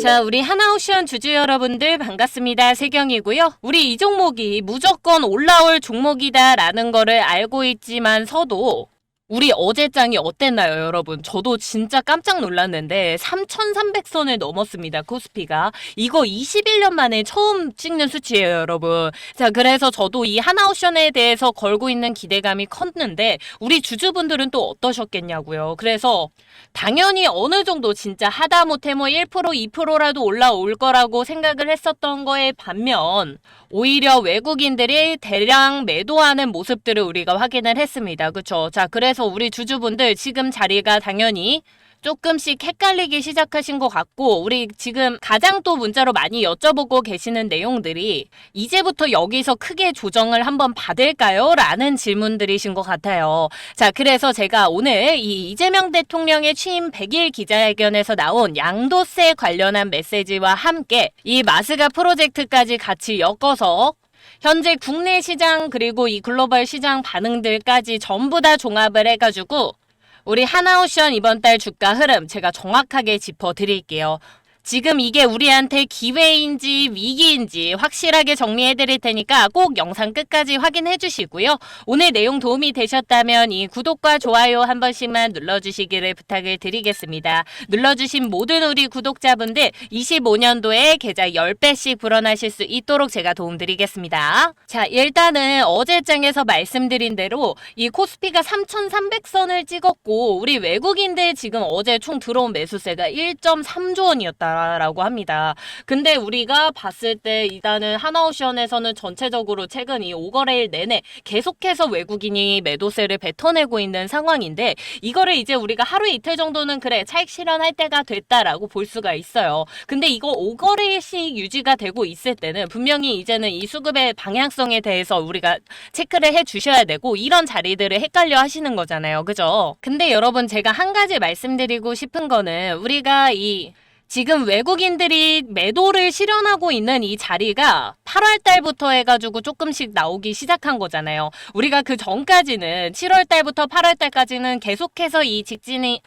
자, 우리 하나오션 주주 여러분들 반갑습니다. 세경이고요. 우리 이 종목이 무조건 올라올 종목이다라는 거를 알고 있지만서도 우리 어제장이 어땠나요, 여러분? 저도 진짜 깜짝 놀랐는데 3,300선을 넘었습니다, 코스피가. 이거 21년 만에 처음 찍는 수치예요, 여러분. 자, 그래서 저도 이 하나옵션에 대해서 걸고 있는 기대감이 컸는데 우리 주주분들은 또 어떠셨겠냐고요. 그래서 당연히 어느 정도 진짜 하다못해 뭐 1%, 2%라도 올라올 거라고 생각을 했었던 거에 반면 오히려 외국인들이 대량 매도하는 모습들을 우리가 확인을 했습니다. 그쵸? 자, 그래서 우리 주주분들 지금 자리가 당연히 조금씩 헷갈리기 시작하신 것 같고, 우리 지금 가장 또 문자로 많이 여쭤보고 계시는 내용들이 이제부터 여기서 크게 조정을 한번 받을까요? 라는 질문들이신 것 같아요. 자, 그래서 제가 오늘 이 이재명 대통령의 취임 100일 기자회견에서 나온 양도세 관련한 메시지와 함께 이 마스가 프로젝트까지 같이 엮어서 현재 국내 시장 그리고 이 글로벌 시장 반응들까지 전부 다 종합을 해가지고 우리 하나오션 이번 달 주가 흐름 제가 정확하게 짚어드릴게요. 지금 이게 우리한테 기회인지 위기인지 확실하게 정리해 드릴 테니까 꼭 영상 끝까지 확인해 주시고요. 오늘 내용 도움이 되셨다면 이 구독과 좋아요 한 번씩만 눌러주시기를 부탁을 드리겠습니다. 눌러주신 모든 우리 구독자분들 25년도에 계좌 10배씩 불어나실 수 있도록 제가 도움드리겠습니다. 자, 일단은 어제장에서 말씀드린 대로 이 코스피가 3,300선을 찍었고 우리 외국인들 지금 어제 총 들어온 매수세가 1.3조 원이었다. 라고 합니다. 근데 우리가 봤을 때 일단은 하나오션에서는 전체적으로 최근 이 5거래일 내내 계속해서 외국인이 매도세를 뱉어내고 있는 상황인데 이거를 이제 우리가 하루 이틀 정도는 그래 차익 실현할 때가 됐다라고 볼 수가 있어요. 근데 이거 5거래일씩 유지가 되고 있을 때는 분명히 이제는 이 수급의 방향성에 대해서 우리가 체크를 해 주셔야 되고 이런 자리들을 헷갈려 하시는 거잖아요. 그죠? 근데 여러분 제가 한 가지 말씀드리고 싶은 거는 우리가 지금 외국인들이 매도를 실현하고 있는 이 자리가 8월 달부터 해가지고 조금씩 나오기 시작한 거잖아요. 우리가 그 전까지는 7월 달부터 8월 달까지는 계속해서 이 직진이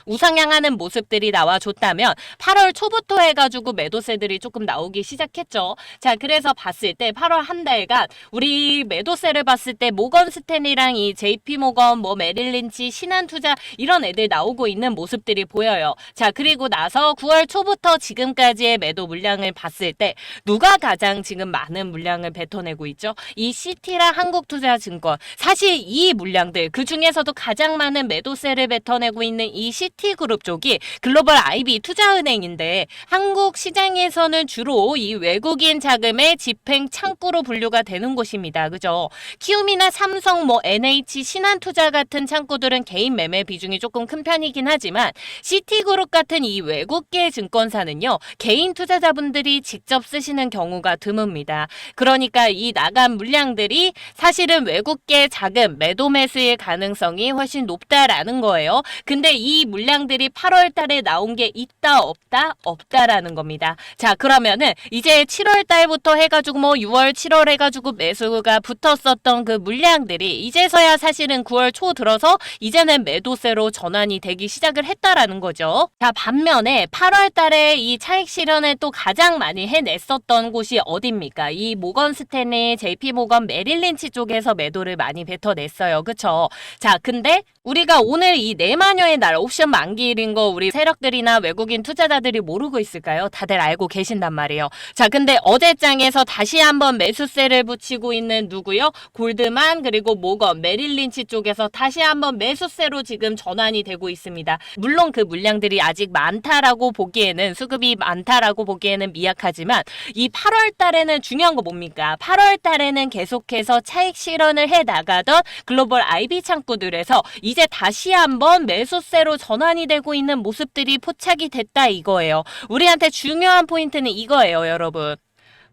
우상향하는 모습들이 나와줬다면 8월 초부터 해가지고 매도세들이 조금 나오기 시작했죠. 자, 그래서 봤을 때 8월 한 달간 우리 매도세를 봤을 때 모건 스탠리랑 이 JP 모건, 뭐 메릴린치, 신한투자 이런 애들 나오고 있는 모습들이 보여요. 자, 그리고 나서 9월 초부터 지금까지의 매도 물량을 봤을 때 누가 가장 지금 많은 물량을 뱉어내고 있죠? 이 CT랑 한국투자증권. 사실 이 물량들 그 중에서도 가장 많은 매도세를 뱉어내고 있는 이 CT그룹 쪽이 글로벌 IB 투자은행인데 한국 시장에서는 주로 이 외국인 자금의 집행 창구로 분류가 되는 곳입니다. 그죠? 키움이나 삼성, 뭐 NH, 신한투자 같은 창구들은 개인 매매 비중이 조금 큰 편이긴 하지만 CT그룹 같은 이 외국계 증권사는요, 개인 투자자분들이 직접 쓰시는 경우가 드뭅니다. 그러니까 이 나간 물량들이 사실은 외국계 자금 매도 매수의 가능성이 훨씬 높다라는 거예요. 근데 이 물량들이 8월 달에 나온 게 있다 없다? 없다라는 겁니다. 자, 그러면은 이제 7월 달부터 해가지고 뭐 6월 7월 해가지고 매수가 붙었었던 그 물량들이 이제서야 사실은 9월 초 들어서 이제는 매도세로 전환이 되기 시작을 했다라는 거죠. 자, 반면에 8월 달에 이 차익 실현을 또 가장 많이 해냈었던 곳이 어디입니까? 이 모건 스탠리, JP 모건, 메릴린치 쪽에서 매도를 많이 뱉어냈어요. 그쵸? 자, 근데 우리가 오늘 이 내마녀의 날 옵션 만기일인 거 우리 세력들이나 외국인 투자자들이 모르고 있을까요? 다들 알고 계신단 말이에요. 자, 근데 어제장에서 다시 한번 매수세를 붙이고 있는 누구요? 골드만 그리고 모건, 메릴린치 쪽에서 다시 한번 매수세로 지금 전환이 되고 있습니다. 물론 그 물량들이 아직 많다라고 보기에는 수급이 많다라고 보기에는 미약하지만 이 8월 달에는 중요한 거 뭡니까? 8월 달에는 계속해서 차익 실현을 해 나가던 글로벌 IB 창구들에서 이제 다시 한번 매수세로 전환이 되고 있는 모습들이 포착이 됐다 이거예요. 우리한테 중요한 포인트는 이거예요, 여러분.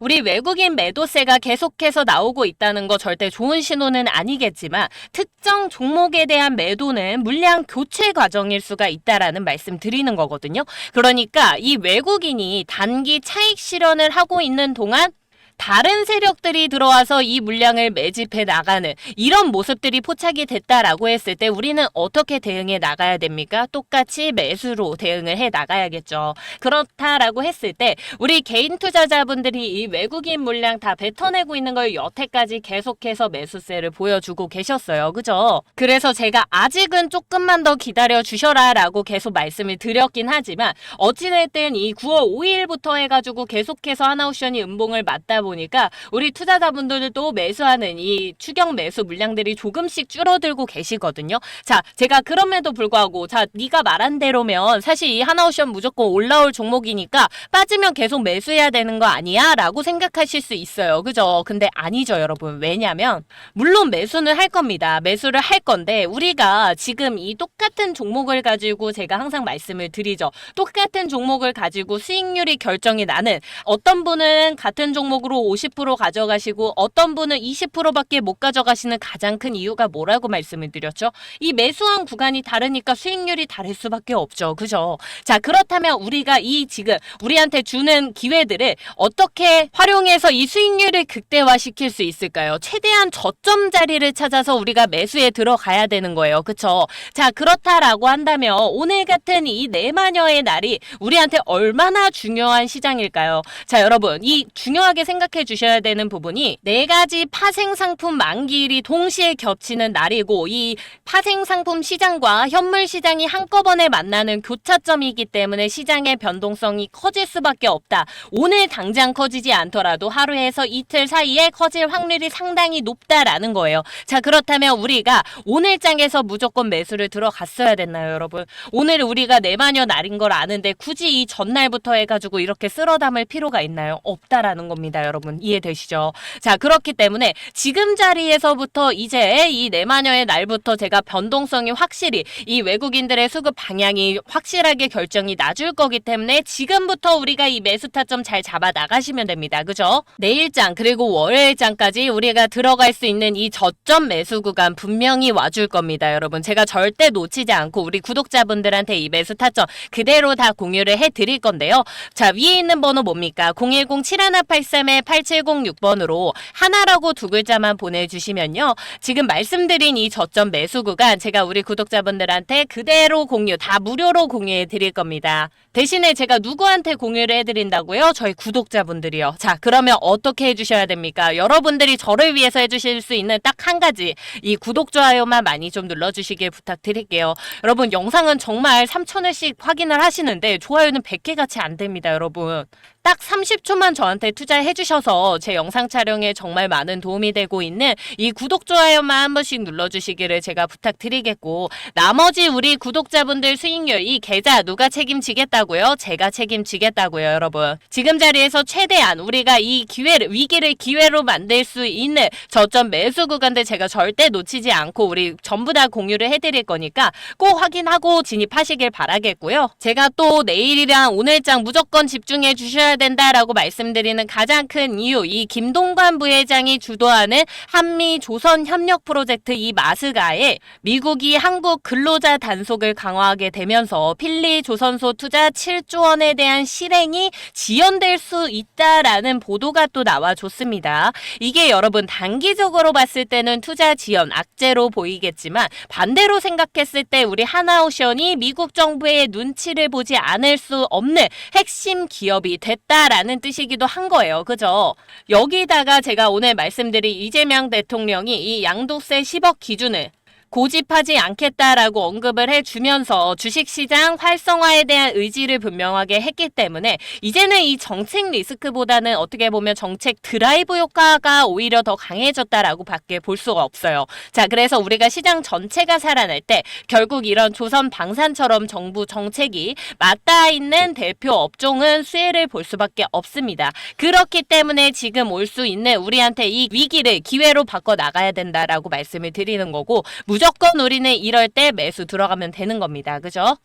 우리 외국인 매도세가 계속해서 나오고 있다는 거 절대 좋은 신호는 아니겠지만 특정 종목에 대한 매도는 물량 교체 과정일 수가 있다라는 말씀 드리는 거거든요. 그러니까 이 외국인이 단기 차익 실현을 하고 있는 동안 다른 세력들이 들어와서 이 물량을 매집해 나가는 이런 모습들이 포착이 됐다라고 했을 때 우리는 어떻게 대응해 나가야 됩니까? 똑같이 매수로 대응을 해 나가야겠죠. 그렇다라고 했을 때 우리 개인 투자자분들이 이 외국인 물량 다 뱉어내고 있는 걸 여태까지 계속해서 매수세를 보여주고 계셨어요. 그죠? 그래서 제가 아직은 조금만 더 기다려 주셔라 라고 계속 말씀을 드렸긴 하지만 어찌됐든 이 9월 5일부터 해가지고 계속해서 하나옵션이 음봉을 맞다 보니까 우리 투자자분들도 매수하는 이 추격 매수 물량들이 조금씩 줄어들고 계시거든요. 자, 제가 그럼에도 불구하고 자, 네가 말한 대로면 사실 이 하나옵션 무조건 올라올 종목이니까 빠지면 계속 매수해야 되는 거 아니야? 라고 생각하실 수 있어요. 그죠? 근데 아니죠, 여러분. 왜냐면 물론 매수는 할 겁니다. 매수를 할 건데 우리가 지금 이 똑같은 종목을 가지고 제가 항상 말씀을 드리죠. 똑같은 종목을 가지고 수익률이 결정이 나는 어떤 분은 같은 종목으로 50% 가져가시고 어떤 분은 20%밖에 못 가져가시는 가장 큰 이유가 뭐라고 말씀을 드렸죠? 이 매수한 구간이 다르니까 수익률이 다를 수밖에 없죠. 그죠? 자, 그렇다면 우리가 이 지금 우리한테 주는 기회들을 어떻게 활용해서 이 수익률을 극대화시킬 수 있을까요? 최대한 저점 자리를 찾아서 우리가 매수에 들어가야 되는 거예요. 그쵸? 자, 그렇다라고 한다면 오늘 같은 이 내마녀의 날이 우리한테 얼마나 중요한 시장일까요? 자, 여러분, 이 중요하게 생각해 주셔야 되는 부분이 네 가지 파생 상품 만기일이 동시에 겹치는 날이고 이 파생 상품 시장과 현물 시장이 한꺼번에 만나는 교차점이기 때문에 시장의 변동성이 커질 수밖에 없다. 오늘 당장 커지지 않더라도 하루에서 이틀 사이에 커질 확률이 상당히 높다라는 거예요. 자, 그렇다면 우리가 오늘장에서 무조건 매수를 들어갔어야 됐나요, 여러분? 오늘 우리가 내마녀 날인 걸 아는데 굳이 이 전날부터 해가지고 이렇게 쓸어 담을 필요가 있나요? 없다라는 겁니다, 여러분. 이해되시죠? 자, 그렇기 때문에 지금 자리에서부터 이제 이 내마녀의 날부터 제가 변동성이 확실히 이 외국인들의 수급 방향이 확실하게 결정이 나줄 거기 때문에 지금부터 우리가 이 매수 타점 잘 잡아 나가시면 됩니다. 그죠? 내일장 그리고 월요일장까지 우리가 들어갈 수 있는 이 저점 매수 구간 분명히 와줄 겁니다, 여러분. 제가 절대 놓치지 않고 우리 구독자분들한테 이 매수 타점 그대로 다 공유를 해드릴 건데요. 자, 위에 있는 번호 뭡니까? 010-7183-8706번으로 하나라고 두 글자만 보내주시면요. 지금 말씀드린 이 저점 매수 구간 제가 우리 구독자분들한테 그대로 공유 다 무료로 공유해 드릴 겁니다. 대신에 제가 누구한테 공유를 해드린다고요? 저희 구독자분들이요. 자, 그러면 어떻게 해주셔야 됩니까? 여러분들이 저를 위해서 해주실 수 있는 딱 한 가지 이 구독, 좋아요만 많이 좀 눌러주시길 부탁드릴게요. 여러분 영상은 정말 3,000회씩 확인을 하시는데 좋아요는 100개 같이 안 됩니다, 여러분. 딱 30초만 저한테 투자해 주셔서 제 영상 촬영에 정말 많은 도움이 되고 있는 이 구독, 좋아요만 한 번씩 눌러주시기를 제가 부탁드리겠고 나머지 우리 구독자분들 수익률 이 계좌 누가 책임지겠다고요? 제가 책임지겠다고요, 여러분. 지금 자리에서 최대한 우리가 이 기회를 위기를 기회로 만들 수 있는 저점 매수 구간들 제가 절대 놓치지 않고 우리 전부 다 공유를 해드릴 거니까 꼭 확인하고 진입하시길 바라겠고요. 제가 또 내일이랑 오늘장 무조건 집중해 주셔야 된다라고 말씀드리는 가장 큰 이유 이 김동관 부회장이 주도하는 한미 조선 협력 프로젝트 이 마스가에 미국이 한국 근로자 단속을 강화하게 되면서 필리 조선소 투자 7조 원에 대한 실행이 지연될 수 있다라는 보도가 또 나와줬습니다. 이게 여러분 단기적으로 봤을 때는 투자 지연 악재로 보이겠지만 반대로 생각했을 때 우리 하나오션이 미국 정부의 눈치를 보지 않을 수 없는 핵심 기업이 됐다라는 뜻이기도 한 거예요. 그죠? 여기다가 제가 오늘 말씀드린 이재명 대통령이 이 양도세 10억 기준을 고집하지 않겠다라고 언급을 해주면서 주식시장 활성화에 대한 의지를 분명하게 했기 때문에 이제는 이 정책 리스크보다는 어떻게 보면 정책 드라이브 효과가 오히려 더 강해졌다라고 밖에 볼 수가 없어요. 자, 그래서 우리가 시장 전체가 살아날 때 결국 이런 조선 방산처럼 정부 정책이 맞닿아 있는 대표 업종은 수혜를 볼 수밖에 없습니다. 그렇기 때문에 지금 올 수 있는 우리한테 이 위기를 기회로 바꿔 나가야 된다라고 말씀을 드리는 거고 무조건 우리는 이럴 때 매수 들어가면 되는 겁니다. 그죠?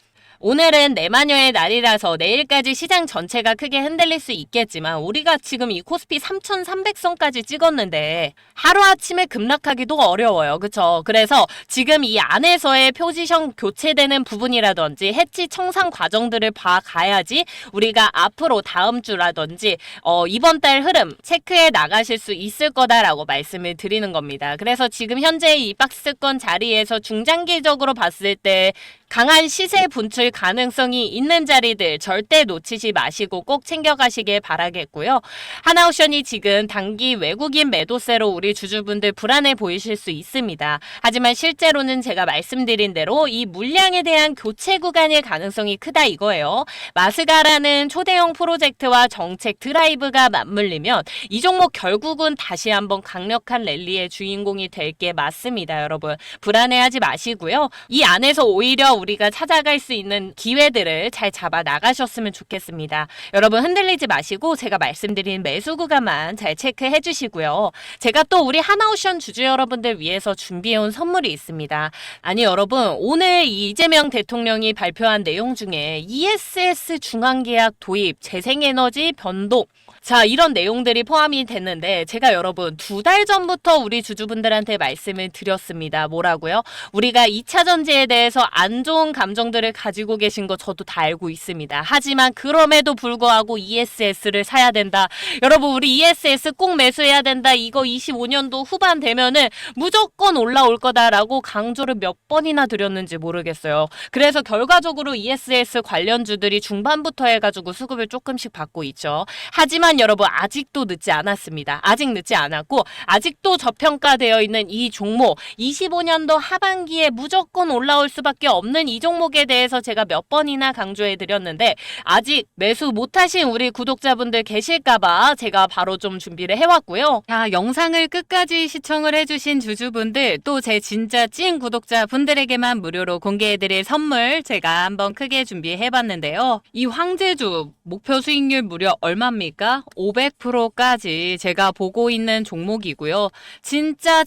오늘은 내마녀의 날이라서 내일까지 시장 전체가 크게 흔들릴 수 있겠지만 우리가 지금 이 코스피 3,300선까지 찍었는데 하루아침에 급락하기도 어려워요. 그쵸? 그래서 지금 이 안에서의 포지션 교체되는 부분이라든지 해치 청산 과정들을 봐가야지 우리가 앞으로 다음 주라든지 이번 달 흐름 체크해 나가실 수 있을 거다라고 말씀을 드리는 겁니다. 그래서 지금 현재 이 박스권 자리에서 중장기적으로 봤을 때 강한 시세 분출 가능성이 있는 자리들 절대 놓치지 마시고 꼭 챙겨가시길 바라겠고요. 하나옵션이 지금 단기 외국인 매도세로 우리 주주분들 불안해 보이실 수 있습니다. 하지만 실제로는 제가 말씀드린 대로 이 물량에 대한 교체 구간일 가능성이 크다 이거예요. 마스가라는 초대형 프로젝트와 정책 드라이브가 맞물리면 이 종목 결국은 다시 한번 강력한 랠리의 주인공이 될 게 맞습니다. 여러분 불안해하지 마시고요. 이 안에서 오히려 우리가 찾아갈 수 있는 기회들을 잘 잡아 나가셨으면 좋겠습니다. 여러분 흔들리지 마시고 제가 말씀드린 매수 구간만 잘 체크해 주시고요. 제가 또 우리 하나옵션 주주 여러분들 위해서 준비해온 선물이 있습니다. 아니 여러분 오늘 이재명 대통령이 발표한 내용 중에 ESS 중앙계약 도입, 재생에너지 변동 자 이런 내용들이 포함이 됐는데 제가 여러분 2달 전부터 우리 주주분들한테 말씀을 드렸습니다. 뭐라고요? 우리가 2차 전지에 대해서 안 좋은 감정들을 가지고 계신 거 저도 다 알고 있습니다. 하지만 그럼에도 불구하고 ESS를 사야 된다. 여러분 우리 ESS 꼭 매수해야 된다. 이거 25년도 후반 되면은 무조건 올라올 거다라고 강조를 몇 번이나 드렸는지 모르겠어요. 그래서 결과적으로 ESS 관련주들이 중반부터 해가지고 수급을 조금씩 받고 있죠. 하지만 여러분 아직도 늦지 않았습니다. 아직 늦지 않았고 아직도 저평가되어 있는 이 종목 25년도 하반기에 무조건 올라올 수밖에 없는 이 종목에 대해서 제가 몇 번이나 강조해 드렸는데 아직 매수 못하신 우리 구독자분들 계실까봐 제가 바로 좀 준비를 해왔고요. 자 영상을 끝까지 시청을 해주신 주주분들 또 제 진짜 찐 구독자분들에게만 무료로 공개해드릴 선물 제가 한번 크게 준비해봤는데요. 이 황제주 목표 수익률 무려 얼마입니까? 500%까지 제가 보고 있는 종목이고요. 진짜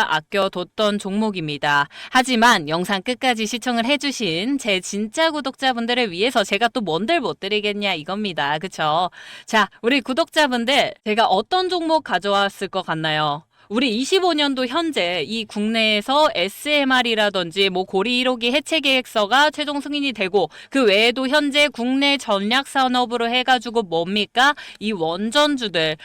아껴뒀던 종목입니다. 하지만 영상 끝까지 시청을 해주신 제 진짜 구독자분들을 위해서 제가 또 뭔들 못 드리겠냐 이겁니다. 그쵸? 자, 우리 구독자분들 제가 어떤 종목 가져왔을 것 같나요? 우리 25년도 현재 이 국내에서 SMR이라든지 뭐 고리 1호기 해체 계획서가 최종 승인이 되고 그 외에도 현재 국내 전략 산업으로 해가지고 뭡니까? 이 원전주들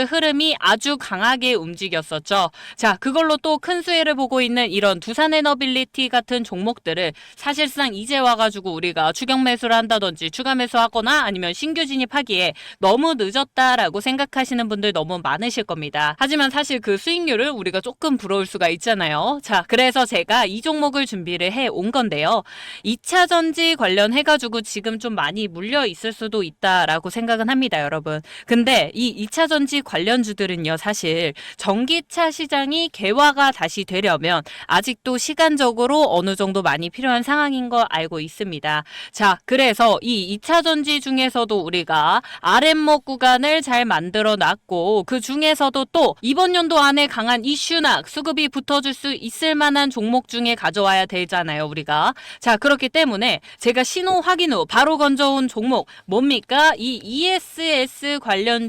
흐름이 아주 강하게 움직였었죠. 자, 그걸로 또 큰 수혜를 보고 있는 이런 두산에너빌리티 같은 종목들을 사실상 이제 와가지고 우리가 추격 매수를 한다든지 추가 매수하거나 아니면 신규 진입하기에 너무 늦었다라고 생각하시는 분들 너무 많으실 겁니다. 하지만 사실 그 수익률을 우리가 조금 부러울 수가 있잖아요. 자, 그래서 제가 이 종목을 준비를 해 온 건데요. 2차 전지 관련해가지고 지금 좀 많이 물려 있을 수도 있다라고 생각은 합니다, 여러분. 근데 이 2차 전지 관련주들은요, 사실 전기차 시장이 개화가 다시 되려면 아직도 시간적으로 어느 정도 많이 필요한 상황인 거 알고 있습니다. 자, 그래서 이 2차 전지 중에서도 우리가 RM목 구간을 잘 만들어 놨고 그 중에서도 또 이번 연도 안에 강한 이슈나 수급이 붙어줄 수 있을 만한 종목 중에 가져와야 되잖아요, 우리가. 자, 그렇기 때문에 제가 신호 확인 후 바로 건져온 종목 뭡니까? 이 ESS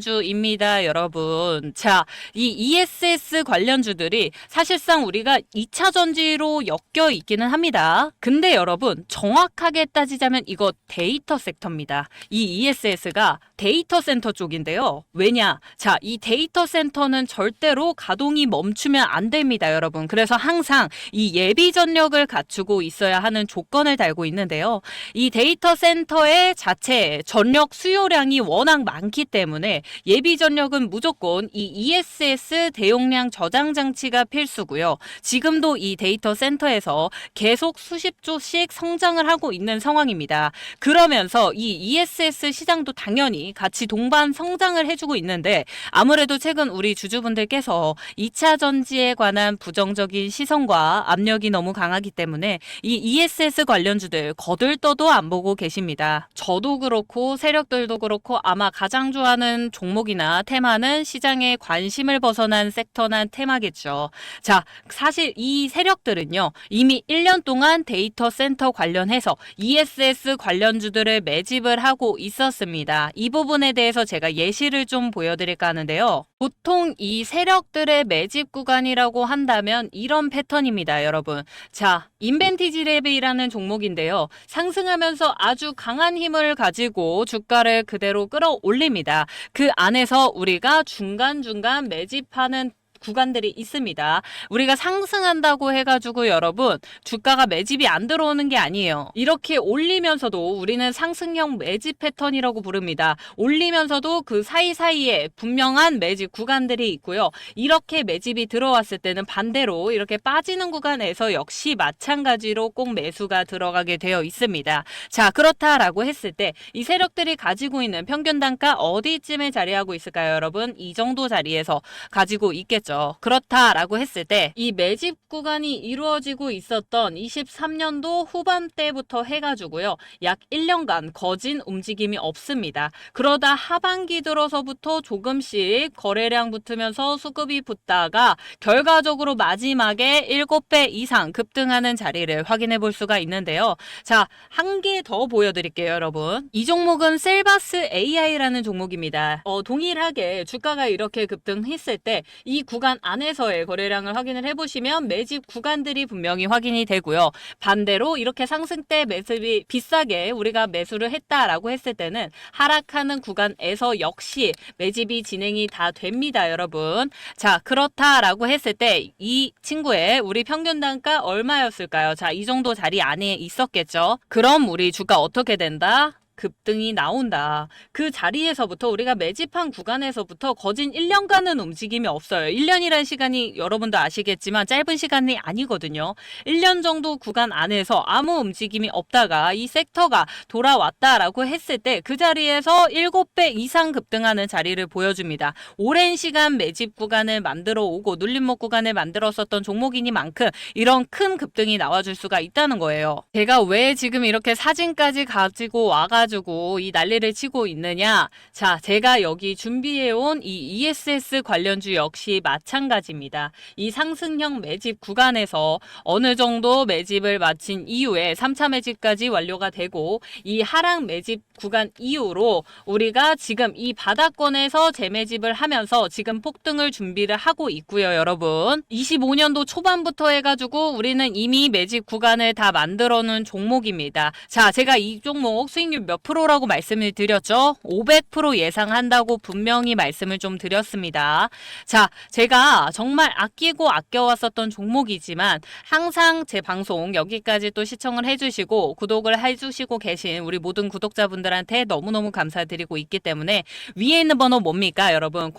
관련주입니다, 여러분. 자, 이 ESS 관련주들이 사실상 우리가 2차 전지로 엮여 있기는 합니다. 근데 여러분, 정확하게 따지자면 이거 데이터 섹터입니다. 이 ESS가 데이터 센터 쪽인데요. 왜냐? 자, 이 데이터 센터는 절대로 가동이 멈추면 안 됩니다, 여러분. 그래서 항상 이 예비 전력을 갖추고 있어야 하는 조건을 달고 있는데요. 이 데이터 센터의 자체 전력 수요량이 워낙 많기 때문에 예비 전력은 무조건 이 ESS 대용량 저장 장치가 필수고요. 지금도 이 데이터 센터에서 계속 수십 조씩 성장을 하고 있는 상황입니다. 그러면서 이 ESS 시장도 당연히 같이 동반 성장을 해주고 있는데 아무래도 최근 우리 주주분들께서 하면서 2차 전지에 관한 부정적인 시선과 압력이 너무 강하기 때문에 이 ESS 관련주들 거들떠도 안 보고 계십니다. 저도 그렇고 세력들도 그렇고 아마 가장 좋아하는 종목이나 테마는 시장의 관심을 벗어난 섹터나 테마겠죠. 자, 사실 이 세력들은요, 이미 1년 동안 데이터 센터 관련해서 ESS 관련주들을 매집을 하고 있었습니다. 이 부분에 대해서 제가 예시를 좀 보여드릴까 하는데요. 보통 이 세력들의 매집 구간이라고 한다면 이런 패턴입니다, 여러분. 자, 인벤티지랩이라는 종목인데요. 상승하면서 아주 강한 힘을 가지고 주가를 그대로 끌어올립니다. 그 안에서 우리가 중간중간 매집하는 구간들이 있습니다. 우리가 상승한다고 해가지고 여러분 주가가 매집이 안 들어오는 게 아니에요. 이렇게 올리면서도 우리는 상승형 매집 패턴이라고 부릅니다. 올리면서도 그 사이사이에 분명한 매집 구간들이 있고요. 이렇게 매집이 들어왔을 때는 반대로 이렇게 빠지는 구간에서 역시 마찬가지로 꼭 매수가 들어가게 되어 있습니다. 자, 그렇다라고 했을 때 이 세력들이 가지고 있는 평균 단가 어디쯤에 자리하고 있을까요, 여러분? 이 정도 자리에서 가지고 있겠죠. 그렇다라고 했을 때 이 매집 구간이 이루어지고 있었던 23년도 후반때부터 해가지고요. 약 1년간 거진 움직임이 없습니다. 그러다 하반기 들어서부터 조금씩 거래량 붙으면서 수급이 붙다가 결과적으로 마지막에 7배 이상 급등하는 자리를 확인해 볼 수가 있는데요. 자, 한 개 더 보여드릴게요, 여러분. 이 종목은 셀바스 AI라는 종목입니다. 동일하게 주가가 이렇게 급등했을 때 이 구간 안에서의 거래량을 확인을 해보시면 매집 구간들이 분명히 확인이 되고요. 반대로 이렇게 상승 때 매집이 비싸게 우리가 매수를 했다라고 했을 때는 하락하는 구간에서 역시 매집이 진행이 다 됩니다, 여러분. 자, 그렇다라고 했을 때 이 친구의 우리 평균 단가 얼마였을까요? 자, 이 정도 자리 안에 있었겠죠. 그럼 우리 주가 어떻게 된다? 급등이 나온다. 그 자리에서부터 우리가 매집한 구간에서부터 거진 1년간은 움직임이 없어요. 1년이라는 시간이 여러분도 아시겠지만 짧은 시간이 아니거든요. 1년 정도 구간 안에서 아무 움직임이 없다가 이 섹터가 돌아왔다라고 했을 때 그 자리에서 7배 이상 급등하는 자리를 보여줍니다. 오랜 시간 매집 구간을 만들어 오고 눌림목 구간을 만들었었던 종목이니만큼 이런 큰 급등이 나와줄 수가 있다는 거예요. 제가 왜 지금 이렇게 사진까지 가지고 와가지고 이 난리를 치고 있느냐? 자, 제가 여기 준비해온 이 ESS 관련주 역시 마찬가지입니다. 이 상승형 매집 구간에서 어느 정도 매집을 마친 이후에 3차 매집까지 완료가 되고 이 하락 매집 구간 이후로 우리가 지금 이 바닥권에서 재매집을 하면서 지금 폭등을 준비를 하고 있고요, 여러분. 25년도 초반부터 해가지고 우리는 이미 매집 구간을 다 만들어 놓은 종목입니다. 자, 제가 이 종목 수익률 몇 프로라고 말씀을 드렸죠? 500% 예상한다고 분명히 말씀을 좀 드렸습니다. 자, 제가 정말 아끼고 아껴왔었던 종목이지만 항상 제 방송 여기까지 또 시청을 해주시고 구독을 해주시고 계신 우리 모든 구독자분들한테 너무너무 감사드리고 있기 때문에 위에 있는 번호 뭡니까, 여러분?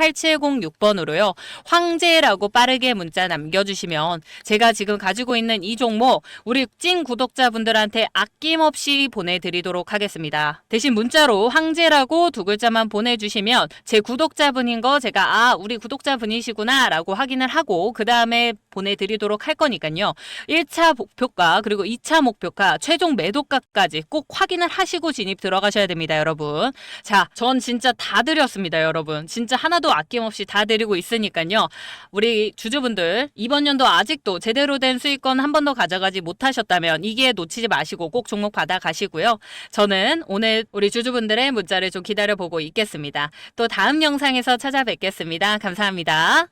010-7183-8706번으로요. 황제라고 빠르게 문자 남겨주시면 제가 지금 가지고 있는 이 종목 우리 찐 구독자분들한테 아낌없이 보내드리도록 하겠습니다. 대신 문자로 황제라고 두 글자만 보내주시면 제 구독자분인 거 제가 우리 구독자분이시구나 라고 확인을 하고 그 다음에 보내드리도록 할 거니까요. 1차 목표가 그리고 2차 목표가 최종 매도가까지 꼭 확인을 하시고 진입 들어가셔야 됩니다, 여러분. 자, 전 진짜 다 드렸습니다, 여러분. 진짜 하나도 아낌없이 다 드리고 있으니까요. 우리 주주분들 이번 연도 아직도 제대로 된 수익권 한 번 더 가져가지 못하셨다면 이게 놓치지 마시고 꼭 종목 받아 가시고요. 저는 오늘 우리 주주분들의 문자를 좀 기다려보고 있겠습니다. 또 다음 영상에서 찾아뵙겠습니다. 감사합니다.